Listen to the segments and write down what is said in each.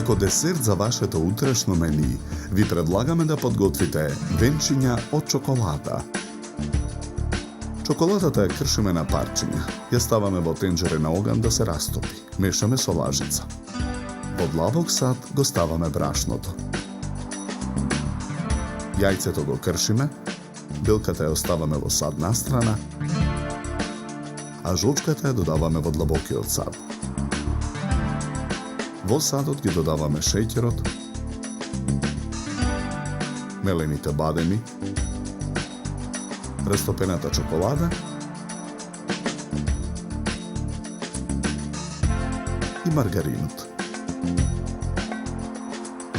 Како десерт за вашето утрешно мени, ви предлагаме да подготвите венчиња од чоколада. Чоколадата ја кршиме на парчиња, ја ставаме во тенџере на оган да се растопи, мешаме со лажица. Во длабок сад го ставаме брашното. Јајцето го кршиме, билката ја оставаме во сад настрана, а жолчката ја додаваме во длабокиот сад. Во садот ги додаваме шеќерот, мелените бадеми, растопената чоколада и маргаринот.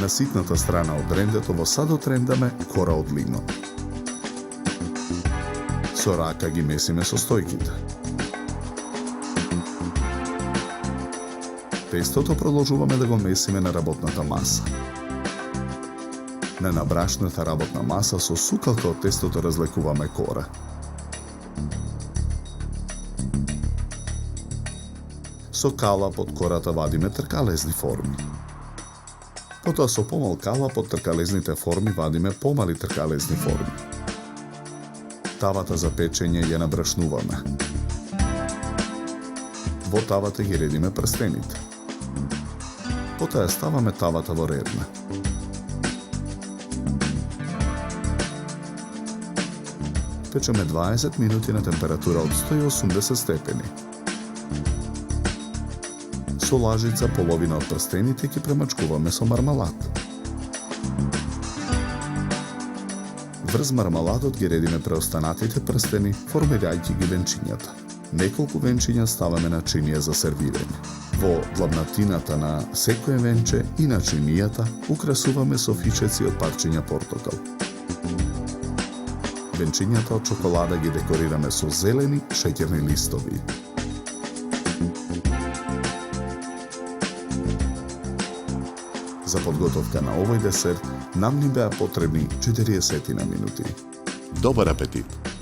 На ситната страна од рендето во садот рендаме кора од лино. Со рака ги месиме со стојките. Тестото продолжуваме да го месиме на работната маса. На набрашната работна маса со сукалка од тестото разлекуваме кора. Со калап од кората вадиме тркалезни форми. Потоа со помал калап од тркалезните форми вадиме помали тркалезни форми. Тавата за печење ја набрашнуваме. Во тавата ги редиме прстените. Потоа ја ставаме тавата во редна. Печеме 20 минути на температура од 180 степени. Со лажица половина од прстените ги премачкуваме со мармалад. Врз мармаладот ги редиме преостанатите прстени, формирајќи ги венчињата. Неколку венчиња ставаме на чинија за сервирање. Во длабнатината на секое венче и на чинијата украсуваме со фичеци од парчиња портокал. Венчињата од чоколада ги декорираме со зелени шеќерни листови. За подготовка на овој десерт нам ни беа потребни 40 минути. Добар апетит!